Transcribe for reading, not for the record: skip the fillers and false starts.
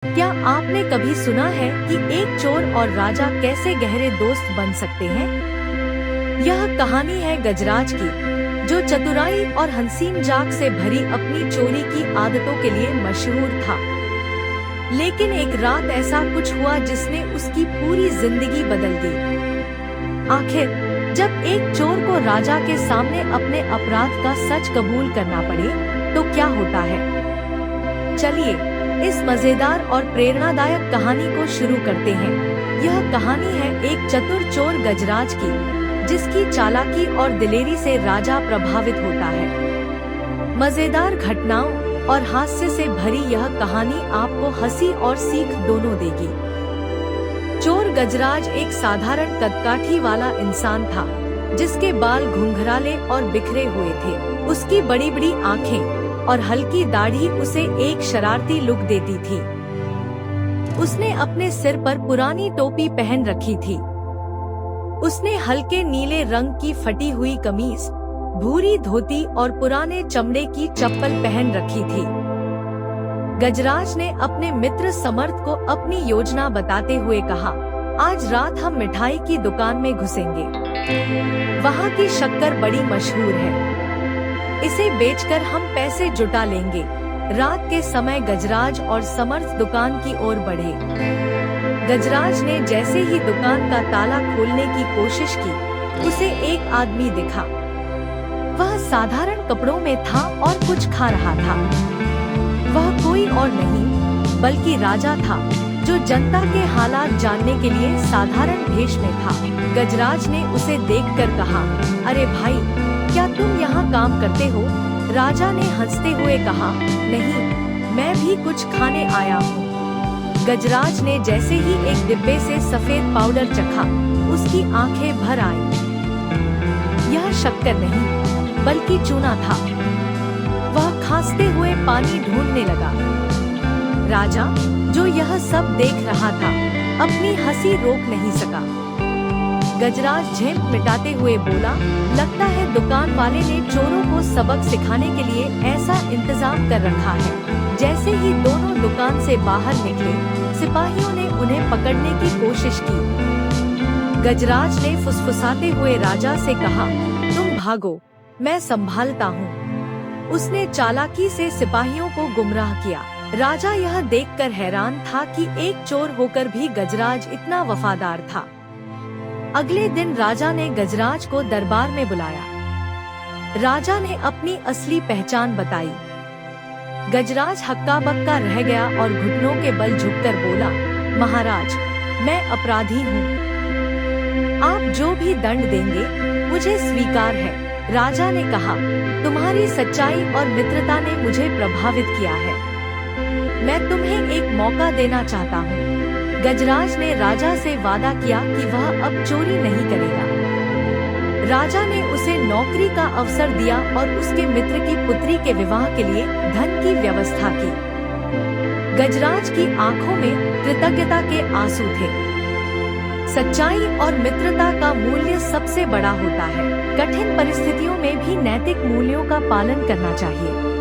क्या आपने कभी सुना है कि एक चोर और राजा कैसे गहरे दोस्त बन सकते हैं? यह कहानी है गजराज की, जो चतुराई और हसीन जाग से भरी अपनी चोरी की आदतों के लिए मशहूर था। लेकिन एक रात ऐसा कुछ हुआ जिसने उसकी पूरी जिंदगी बदल दी। आखिर जब एक चोर को राजा के सामने अपने अपराध का सच कबूल करना पड़े, तो क्या होता है? चलिए इस मजेदार और प्रेरणादायक कहानी को शुरू करते हैं। यह कहानी है एक चतुर चोर गजराज की, जिसकी चालाकी और दिलेरी से राजा प्रभावित होता है। मजेदार घटनाओं और हास्य से भरी यह कहानी आपको हंसी और सीख दोनों देगी। चोर गजराज एक साधारण कदकाठी वाला इंसान था, जिसके बाल घुंघराले और बिखरे हुए थे। उसकी बड़ी बड़ी आँखें और हल्की दाढ़ी उसे एक शरारती लुक देती थी। उसने अपने सिर पर पुरानी टोपी पहन रखी थी। उसने हल्के नीले रंग की फटी हुई कमीज, भूरी धोती और पुराने चमड़े की चप्पल पहन रखी थी। गजराज ने अपने मित्र समर्थ को अपनी योजना बताते हुए कहा, आज रात हम मिठाई की दुकान में घुसेंगे। वहाँ की शक्कर बड़ी मशहूर है, इसे बेचकर हम पैसे जुटा लेंगे। रात के समय गजराज और समर्थ दुकान की ओर बढ़े। गजराज ने जैसे ही दुकान का ताला खोलने की कोशिश की, उसे एक आदमी दिखा। वह साधारण कपड़ों में था और कुछ खा रहा था। वह कोई और नहीं बल्कि राजा था, जो जनता के हालात जानने के लिए साधारण भेष में था। गजराज ने उसे देखकर कहा, अरे भाई, क्या तुम यहाँ काम करते हो? राजा ने हंसते हुए कहा, नहीं, मैं भी कुछ खाने आया हूँ। गजराज ने जैसे ही एक डिब्बे से सफेद पाउडर चखा, उसकी आंखें भर आईं। यह शक्कर नहीं बल्कि चूना था। वह खांसते हुए पानी ढूंढने लगा। राजा, जो यह सब देख रहा था, अपनी हंसी रोक नहीं सका। गजराज झेंप मिटाते हुए बोला, लगता है दुकान वाले ने चोरों को सबक सिखाने के लिए ऐसा इंतजाम कर रखा है। जैसे ही दोनों दुकान से बाहर निकले, सिपाहियों ने उन्हें पकड़ने की कोशिश की। गजराज ने फुसफुसाते हुए राजा से कहा, तुम भागो, मैं संभालता हूँ। उसने चालाकी से सिपाहियों को गुमराह किया। राजा यह देखकर हैरान था कि एक चोर होकर भी गजराज इतना वफादार था। अगले दिन राजा ने गजराज को दरबार में बुलाया। राजा ने अपनी असली पहचान बताई। गजराज हक्का बक्का रह गया और घुटनों के बल झुककर बोला, महाराज, मैं अपराधी हूँ। आप जो भी दंड देंगे, मुझे स्वीकार है। राजा ने कहा, तुम्हारी सच्चाई और मित्रता ने मुझे प्रभावित किया है। मैं तुम्हें एक मौका देना चाहता हूँ। गजराज ने राजा से वादा किया कि वह अब चोरी नहीं करेगा। राजा ने उसे नौकरी का अवसर दिया और उसके मित्र की पुत्री के विवाह के लिए धन की व्यवस्था की। गजराज की आंखों में कृतज्ञता के आंसू थे। सच्चाई और मित्रता का मूल्य सबसे बड़ा होता है। कठिन परिस्थितियों में भी नैतिक मूल्यों का पालन करना चाहिए।